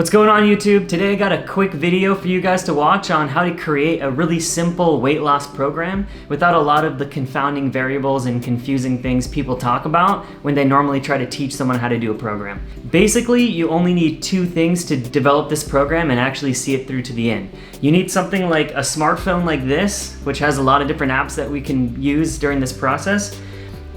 What's going on YouTube? Today I got a quick video for you guys to watch on how to create a really simple weight loss program without a lot of the confounding variables and confusing things people talk about when they normally try to teach someone how to do a program. Basically, you only need two things to develop this program and actually see it through to the end. You need something like a smartphone like this, which has a lot of different apps that we can use during this process,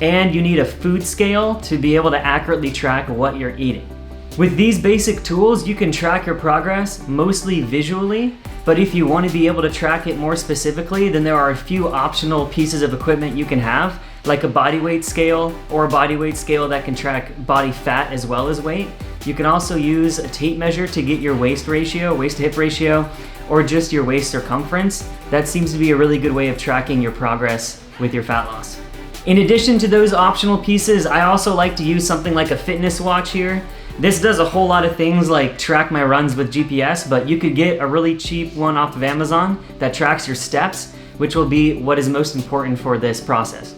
and you need a food scale to be able to accurately track what you're eating. With these basic tools, you can track your progress mostly visually, but if you want to be able to track it more specifically, then there are a few optional pieces of equipment you can have, like a body weight scale or a body weight scale that can track body fat as well as weight. You can also use a tape measure to get your waist to hip ratio, or just your waist circumference. That seems to be a really good way of tracking your progress with your fat loss. In addition to those optional pieces, I also like to use something like a fitness watch here. This does a whole lot of things like track my runs with GPS, but you could get a really cheap one off of Amazon that tracks your steps, which will be what is most important for this process.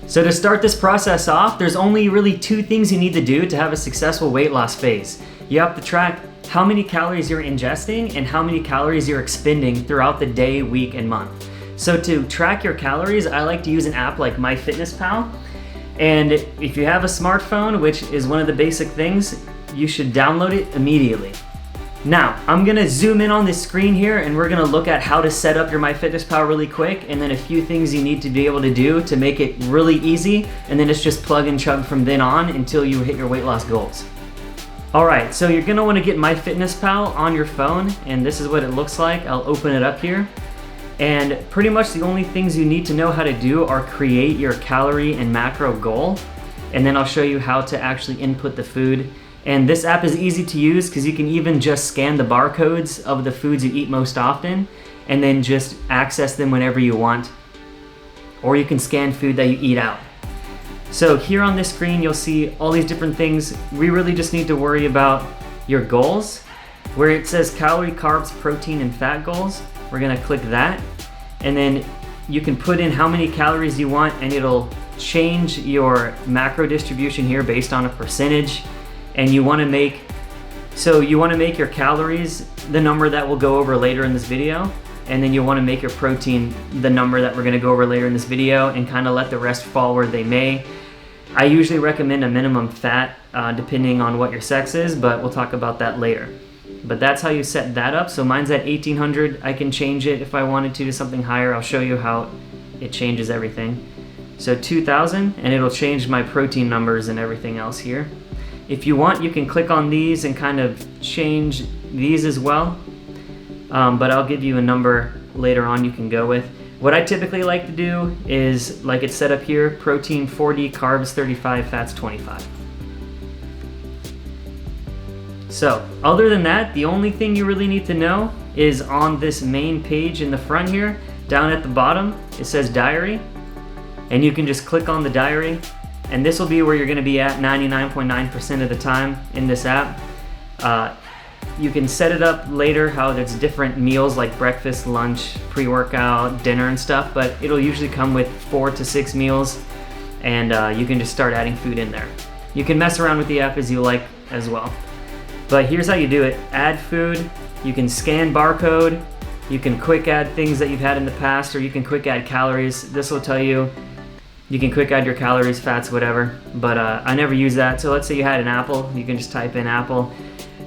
So to start this process off, there's only really two things you need to do to have a successful weight loss phase. You have to track how many calories you're ingesting and how many calories you're expending throughout the day, week, and month. So to track your calories, I like to use an app like Myfitnesspal. And if you have a smartphone, which is one of the basic things, you should download it immediately. Now, I'm gonna zoom in on this screen here and we're gonna look at how to set up your Myfitnesspal really quick, and then a few things you need to be able to do to make it really easy, and then it's just plug and chug from then on until you hit your weight loss goals. Alright, so you're gonna wanna get Myfitnesspal on your phone, and this is what it looks like. I'll open it up here. And pretty much the only things you need to know how to do are create your calorie and macro goal, and then I'll show you how to actually input the food. And this app is easy to use because you can even just scan the barcodes of the foods you eat most often and then just access them whenever you want. Or you can scan food that you eat out. So here on this screen, you'll see all these different things. We really just need to worry about your goals. Where it says calorie, carbs, protein, and fat goals, we're gonna click that. And then you can put in how many calories you want and it'll change your macro distribution here based on a percentage. And you want to make your calories the number that we'll go over later in this video, and then you want to make your protein the number that we're going to go over later in this video, and kind of let the rest fall where they may. I usually recommend a minimum fat depending on what your sex is, but we'll talk about that later. But that's how you set that up. So mine's at 1800. I can change it if I wanted to something higher. I'll show you how it changes everything. So 2000, and it'll change my protein numbers and everything else here. If you want, you can click on these and kind of change these as well, but I'll give you a number later on you can go with. What I typically like to do is, like it's set up here, protein 40, carbs 35, fats 25. So, other than that, the only thing you really need to know is on this main page in the front here, down at the bottom, it says diary, and you can just click on the diary. And this will be where you're going to be at 99.9% of the time in this app. You can set it up later how there's different meals like breakfast, lunch, pre-workout, dinner and stuff, but it'll usually come with 4 to 6 meals, and you can just start adding food in there. You can mess around with the app as you like as well. But here's how you do it. Add food, you can scan barcode, you can quick add things that you've had in the past, or you can quick add calories. This will tell you. You can quick add your calories, fats, whatever, but I never use that. So let's say you had an apple, you can just type in apple.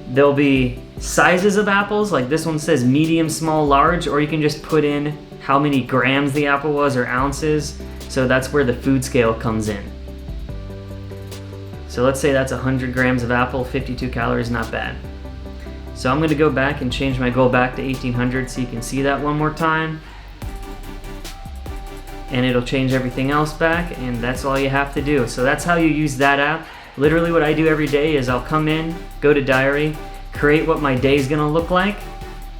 There'll be sizes of apples, like this one says medium, small, large, or you can just put in how many grams the apple was or ounces. So that's where the food scale comes in. So let's say that's 100 grams of apple, 52 calories, not bad. So I'm gonna go back and change my goal back to 1800 so you can see that one more time. And it'll change everything else back, and that's all you have to do. So that's how you use that app. Literally what I do every day is I'll come in, go to diary, create what my day is gonna look like,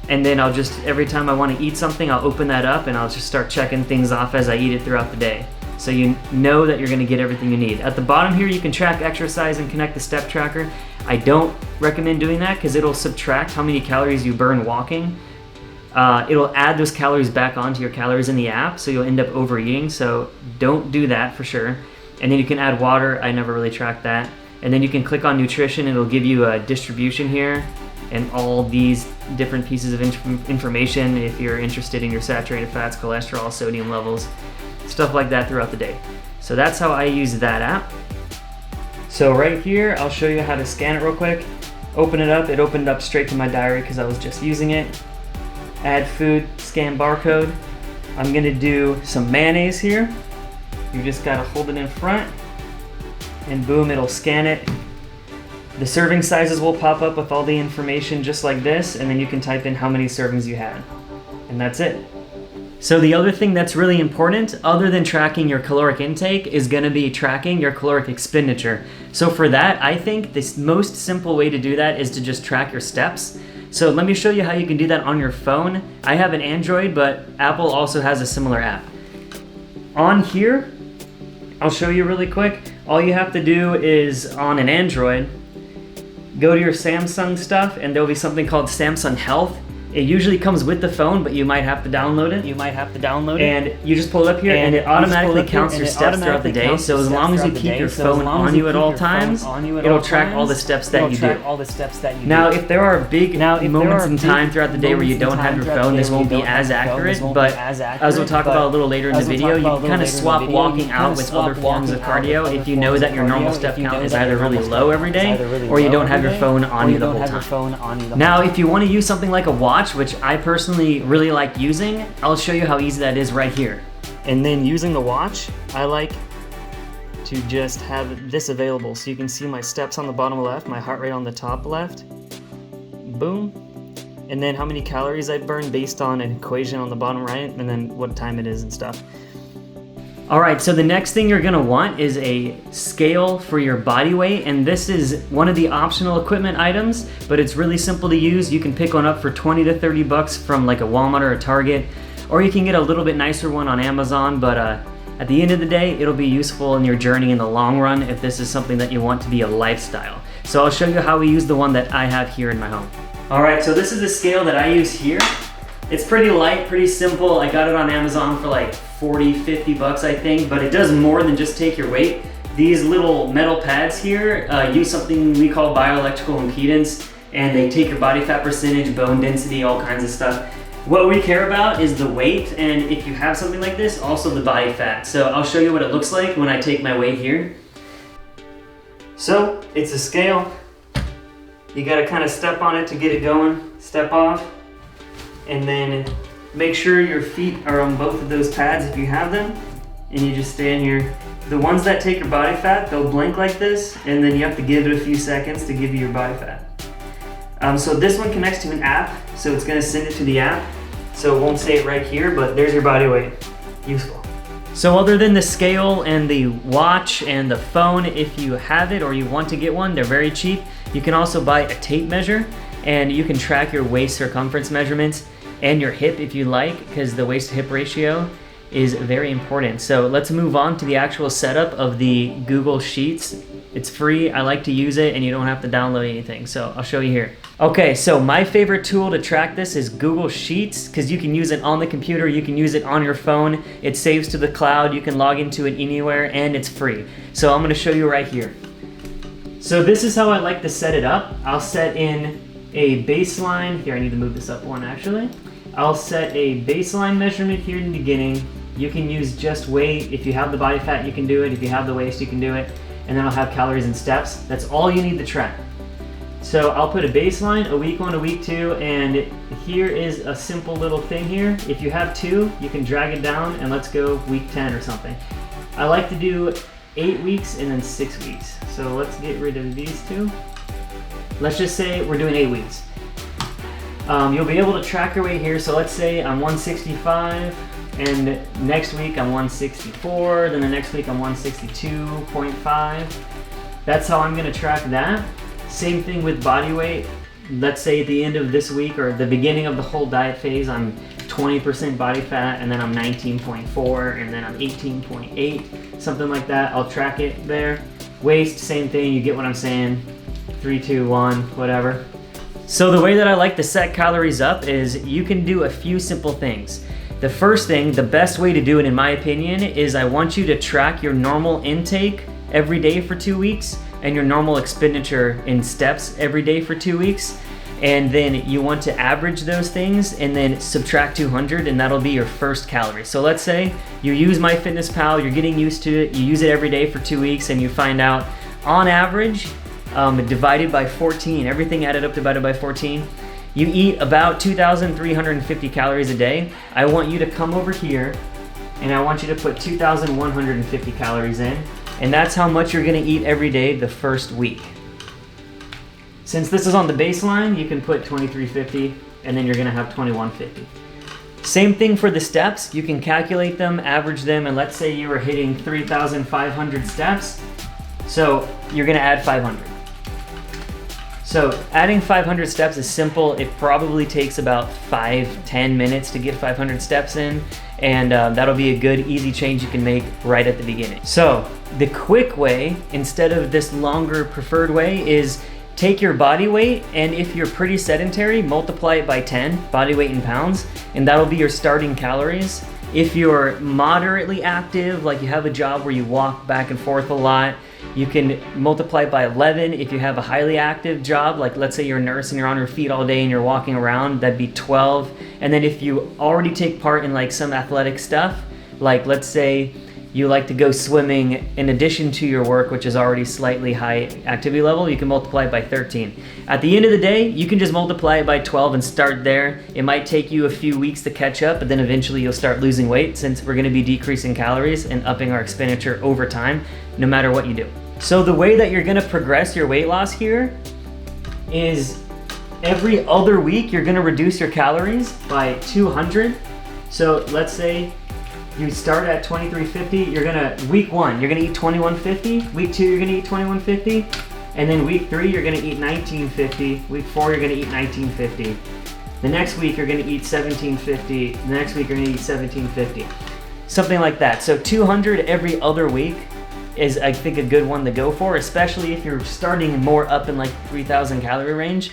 and then I'll just, every time I wanna eat something, I'll open that up and I'll just start checking things off as I eat it throughout the day. So you know that you're gonna get everything you need. At the bottom here, you can track exercise and connect the step tracker. I don't recommend doing that because it'll subtract how many calories you burn walking. It'll add those calories back onto your calories in the app, so you'll end up overeating, so don't do that for sure. And then you can add water. I never really track that. And then you can click on nutrition, and it'll give you a distribution here. and all these different pieces of information if you're interested in your saturated fats, cholesterol, sodium levels, stuff like that throughout the day. So that's how I use that app. So right here, I'll show you how to scan it real quick. Open it up. It opened up straight to my diary because I was just using it. Add food, scan barcode. I'm gonna do some mayonnaise here. You just gotta hold it in front and boom, it'll scan it. The serving sizes will pop up with all the information just like this, and then you can type in how many servings you had. And that's it. So the other thing that's really important, other than tracking your caloric intake, is gonna be tracking your caloric expenditure. So for that, I think the most simple way to do that is to just track your steps. So let me show you how you can do that on your phone. I have an Android, but Apple also has a similar app. On here, I'll show you really quick. All you have to do is, on an Android, go to your Samsung stuff, and there'll be something called Samsung Health. It usually comes with the phone, but you might have to download it. And you just pull it up here, and it automatically counts your steps throughout the day. So as long as you keep your phone on you at all times, it'll track all the steps that you do. Now, if there are big moments in time throughout the day where you don't have your phone, this won't be as accurate. But as we'll talk about a little later in the video, you can kind of swap walking out with other forms of cardio if you know that your normal step count is either really low every day, or you don't have your phone on you the whole time. Now, if you want to use something like a watch, which I personally really like using, I'll show you how easy that is right here. And then using the watch, I like to just have this available so you can see my steps on the bottom left, my heart rate on the top left, boom, and then how many calories I burn based on an equation on the bottom right, and then what time it is and stuff. Alright, so the next thing you're gonna want is a scale for your body weight, and this is one of the optional equipment items, but it's really simple to use. You can pick one up for 20 to 30 bucks from like a Walmart or a Target, or you can get a little bit nicer one on Amazon, but at the end of the day, it'll be useful in your journey in the long run if this is something that you want to be a lifestyle. So I'll show you how we use the one that I have here in my home. Alright, so this is the scale that I use here. It's pretty light, pretty simple. I got it on Amazon for like 40, 50 bucks, I think, but it does more than just take your weight. These little metal pads here use something we call bioelectrical impedance, and they take your body fat percentage, bone density, all kinds of stuff. What we care about is the weight, and if you have something like this, also the body fat. So I'll show you what it looks like when I take my weight here. So it's a scale. You gotta kind of step on it to get it going, step off, and then make sure your feet are on both of those pads if you have them, and you just stand here. The ones that take your body fat, they'll blink like this, and then you have to give it a few seconds to give you your body fat. So this one connects to an app, so it's gonna send it to the app, so it won't say it right here, but there's your body weight. Useful. So other than the scale and the watch and the phone, if you have it or you want to get one, they're very cheap. You can also buy a tape measure, and you can track your waist circumference measurements and your hip if you like, because the waist to hip ratio is very important. So let's move on to the actual setup of the Google Sheets. It's free, I like to use it, and you don't have to download anything, so I'll show you here. Okay, so my favorite tool to track this is Google Sheets, because you can use it on the computer, you can use it on your phone, it saves to the cloud, you can log into it anywhere, and it's free. So I'm gonna show you right here. So this is how I like to set it up. I'll set in a baseline, here I need to move this up one actually. I'll set a baseline measurement here in the beginning. You can use just weight. If you have the body fat, you can do it. If you have the waist, you can do it. And then I'll have calories and steps. That's all you need to track. So I'll put a baseline, a week 1, a week 2, and here is a simple little thing here. If you have 2, you can drag it down, and let's go week 10 or something. I like to do 8 weeks and then 6 weeks. So let's get rid of these 2. Let's just say we're doing 8 weeks. You'll be able to track your weight here. So let's say I'm 165, and next week I'm 164, then the next week I'm 162.5. That's how I'm gonna track that. Same thing with body weight. Let's say at the end of this week or the beginning of the whole diet phase, I'm 20% body fat, and then I'm 19.4, and then I'm 18.8, something like that. I'll track it there. Waist, same thing, you get what I'm saying. 3, 2, 1, whatever. So the way that I like to set calories up is you can do a few simple things. The first thing, the best way to do it in my opinion, is I want you to track your normal intake every day for 2 weeks and your normal expenditure in steps every day for 2 weeks. and then you want to average those things and then subtract 200, and that'll be your first calorie. So let's say you use Myfitnesspal, you're getting used to it, you use it every day for 2 weeks, and you find out on average, divided by 14, everything added up divided by 14, you eat about 2,350 calories a day. I want you to come over here and I want you to put 2,150 calories in, and that's how much you're gonna eat every day the first week. Since this is on the baseline, you can put 2,350 and then you're gonna have 2,150. Same thing for the steps. You can calculate them, average them, and let's say you were hitting 3,500 steps. So you're gonna add 500. So adding 500 steps is simple. It probably takes about 5-10 minutes to get 500 steps in, and that'll be a good, easy change you can make right at the beginning. So the quick way, instead of this longer preferred way, is take your body weight, and if you're pretty sedentary, multiply it by 10, body weight in pounds, and that'll be your starting calories. If you're moderately active, like you have a job where you walk back and forth a lot, you can multiply it by 11. If you have a highly active job, like let's say you're a nurse and you're on your feet all day and you're walking around, that'd be 12. And then if you already take part in like some athletic stuff, like let's say you like to go swimming in addition to your work, which is already slightly high activity level, you can multiply it by 13. At the end of the day, you can just multiply it by 12 and start there. It might take you a few weeks to catch up, but then eventually you'll start losing weight, since we're gonna be decreasing calories and upping our expenditure over time, no matter what you do. So the way that you're gonna progress your weight loss here is every other week, you're gonna reduce your calories by 200. So let's say you start at 2,350, week 1, you're gonna eat 2,150, week 2, you're gonna eat 2,150, and then week 3, you're gonna eat 1,950, week 4, you're gonna eat 1,950. The next week, you're gonna eat 1,750, the next week, you're gonna eat 1,750. Something like that. So 200 every other week is, I think, a good one to go for, especially if you're starting more up in like 3,000 calorie range.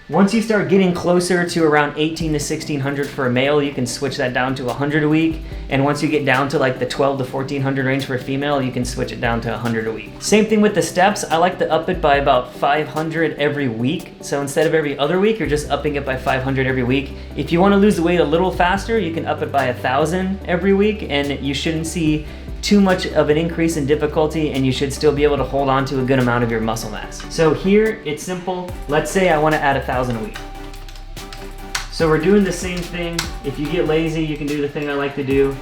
Once you start getting closer to around 1,800 to 1,600 for a male, you can switch that down to 100 a week. And once you get down to like the 1,200 to 1,400 range for a female, you can switch it down to 100 a week. Same thing with the steps. I like to up it by about 500 every week. So instead of every other week, you're just upping it by 500 every week. If you want to lose the weight a little faster, you can up it by 1,000 every week, and you shouldn't see too much of an increase in difficulty, and you should still be able to hold on to a good amount of your muscle mass. So here, it's simple. Let's say I want to add 1,000 a week. So we're doing the same thing. If you get lazy, you can do the thing I like to do.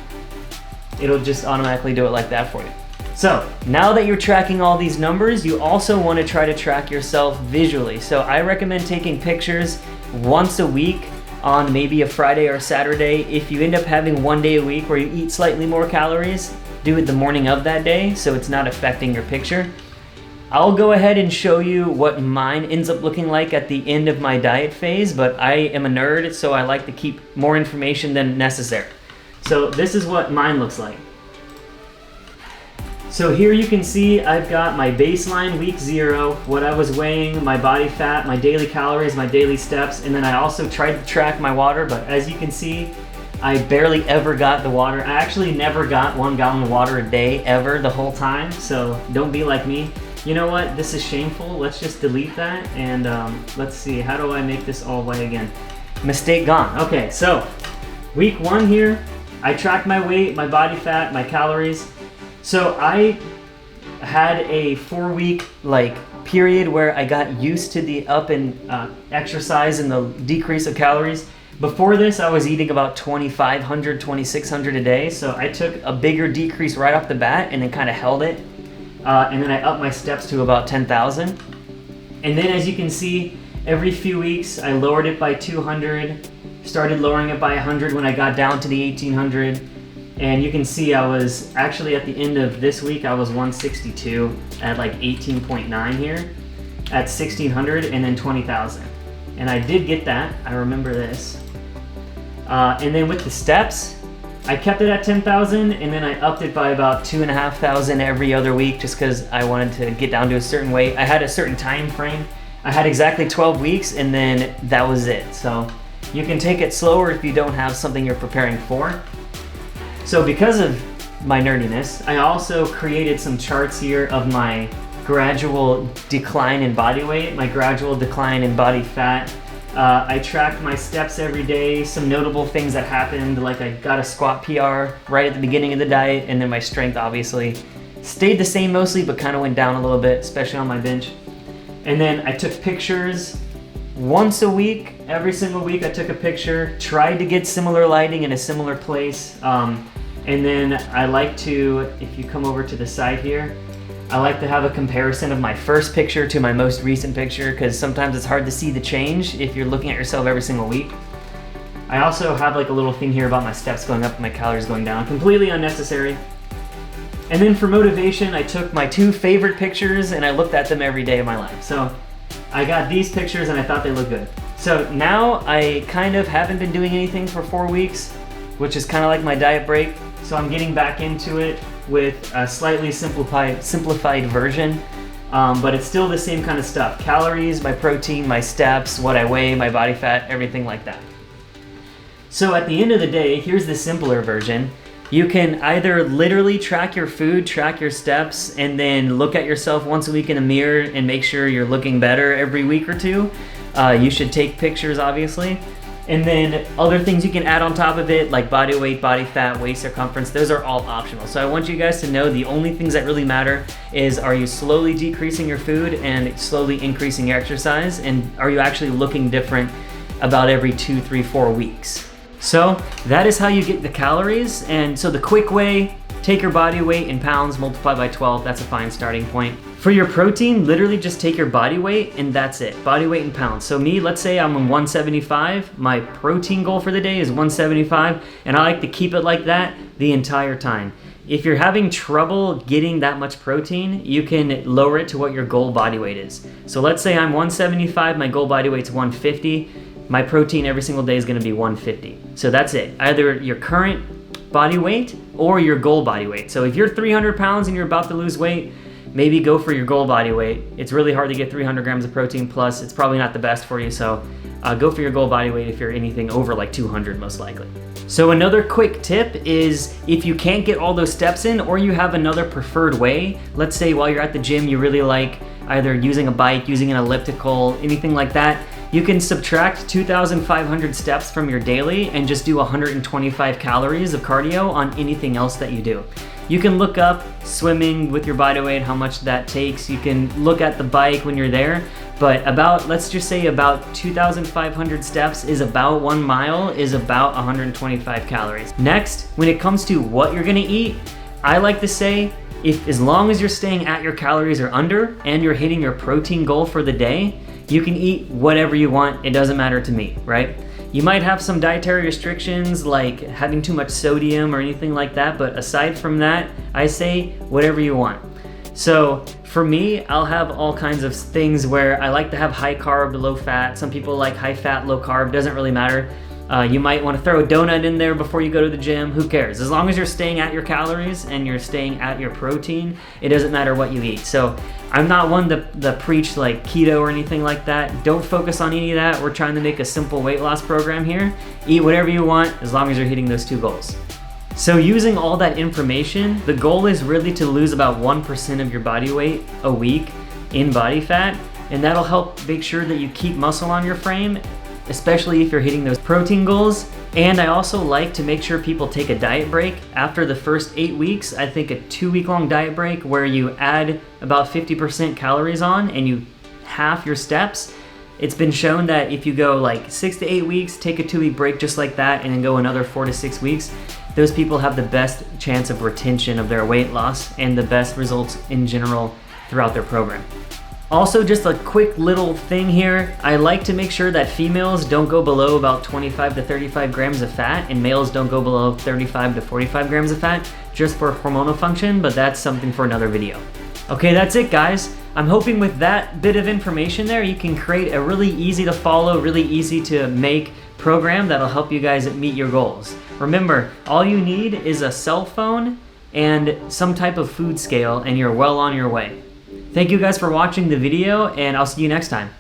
It'll just automatically do it like that for you. So now that you're tracking all these numbers, you also want to try to track yourself visually. So I recommend taking pictures once a week on maybe a Friday or Saturday. If you end up having one day a week where you eat slightly more calories, do it the morning of that day so it's not affecting your picture. I'll go ahead and show you what mine ends up looking like at the end of my diet phase, but I am a nerd, so I like to keep more information than necessary. So this is what mine looks like. So here you can see I've got my baseline week 0, what I was weighing, my body fat, my daily calories, my daily steps, and then I also tried to track my water, but as you can see, I barely ever got the water. I actually never got 1 gallon of water a day ever the whole time, so don't be like me. You know what? This is shameful. Let's just delete that, and let's see. How do I make this all white again? Mistake gone. Okay, so week 1 here, I tracked my weight, my body fat, my calories. So I had a 4-week period where I got used to the up and exercise and the decrease of calories. Before this, I was eating about 2,500, 2,600 a day, so I took a bigger decrease right off the bat and then kind of held it. And then I upped my steps to about 10,000. And then as you can see, every few weeks I lowered it by 200, started lowering it by 100 when I got down to the 1,800. And you can see I was actually at the end of this week, I was 162 at like 18.9 here at 1,600 and then 20,000. And I did get that, I remember this. And then with the steps, I kept it at 10,000 and then I upped it by about 2,500 every other week just because I wanted to get down to a certain weight. I had a certain time frame. I had exactly 12 weeks and then that was it. So you can take it slower if you don't have something you're preparing for. So because of my nerdiness, I also created some charts here of my gradual decline in body weight, my gradual decline in body fat, I track my steps every day, some notable things that happened, like I got a squat PR right at the beginning of the diet, and then my strength obviously stayed the same mostly, but kind of went down a little bit, especially on my bench. And then I took pictures once a week. Every single week I took a picture, tried to get similar lighting in a similar place. And then I like to, if you come over to the side here, I like to have a comparison of my first picture to my most recent picture, because sometimes it's hard to see the change if you're looking at yourself every single week. I also have like a little thing here about my steps going up and my calories going down, completely unnecessary. And then for motivation, I took my 2 favorite pictures and I looked at them every day of my life. So I got these pictures and I thought they looked good. So now I kind of haven't been doing anything for 4 weeks, which is kind of like my diet break. So I'm getting back into it with a slightly simplified version, but it's still the same kind of stuff. Calories, my protein, my steps, what I weigh, my body fat, everything like that. So at the end of the day, here's the simpler version. You can either literally track your food, track your steps, and then look at yourself once a week in a mirror and make sure you're looking better every week or two. You should take pictures, obviously. And then other things you can add on top of it, like body weight, body fat, waist circumference, those are all optional. So I want you guys to know the only things that really matter is, are you slowly decreasing your food and slowly increasing your exercise? And are you actually looking different about every 2, 3, 4 weeks? So that is how you get the calories. And so the quick way, take your body weight in pounds, multiply by 12. That's a fine starting point. For your protein, literally just take your body weight and that's it. Body weight in pounds. So me, let's say I'm 175. My protein goal for the day is 175, and I like to keep it like that the entire time. If you're having trouble getting that much protein, you can lower it to what your goal body weight is. So let's say I'm 175, my goal body weight's 150. My protein every single day is gonna be 150. So that's it. Either your current body weight or your goal body weight. So if you're 300 pounds and you're about to lose weight, maybe go for your goal body weight. It's really hard to get 300 grams of protein, plus it's probably not the best for you, so go for your goal body weight if you're anything over like 200 most likely. So another quick tip is, if you can't get all those steps in, or you have another preferred way, let's say while you're at the gym you really like either using a bike, using an elliptical, anything like that, you can subtract 2,500 steps from your daily and just do 125 calories of cardio on anything else that you do. You can look up swimming with your body weight, how much that takes. You can look at the bike when you're there, but let's just say about 2,500 steps is about 1 mile, is about 125 calories. Next, when it comes to what you're gonna eat, I like to say, as long as you're staying at your calories or under and you're hitting your protein goal for the day, you can eat whatever you want. It doesn't matter to me, right? You might have some dietary restrictions like having too much sodium or anything like that, but aside from that, I say whatever you want. So for me, I'll have all kinds of things where I like to have high carb, low fat. Some people like high fat, low carb, doesn't really matter. You might want to throw a donut in there before you go to the gym. Who cares? As long as you're staying at your calories and you're staying at your protein, it doesn't matter what you eat. So I'm not one to preach like keto or anything like that. Don't focus on any of that. We're trying to make a simple weight loss program here. Eat whatever you want as long as you're hitting those 2 goals. So using all that information, the goal is really to lose about 1% of your body weight a week in body fat, and that'll help make sure that you keep muscle on your frame, especially if you're hitting those protein goals. And I also like to make sure people take a diet break after the first 8 weeks. I think a 2-week-long diet break where you add about 50% calories on and you half your steps. It's been shown that if you go like 6 to 8 weeks, take a 2-week break just like that, and then go another 4 to 6 weeks, those people have the best chance of retention of their weight loss and the best results in general throughout their program. Also, just a quick little thing here, I like to make sure that females don't go below about 25 to 35 grams of fat, and males don't go below 35 to 45 grams of fat, just for hormonal function, but that's something for another video. Okay, that's it guys. I'm hoping with that bit of information there, you can create a really easy to follow, really easy to make program that'll help you guys meet your goals. Remember, all you need is a cell phone and some type of food scale, and you're well on your way. Thank you guys for watching the video, and I'll see you next time.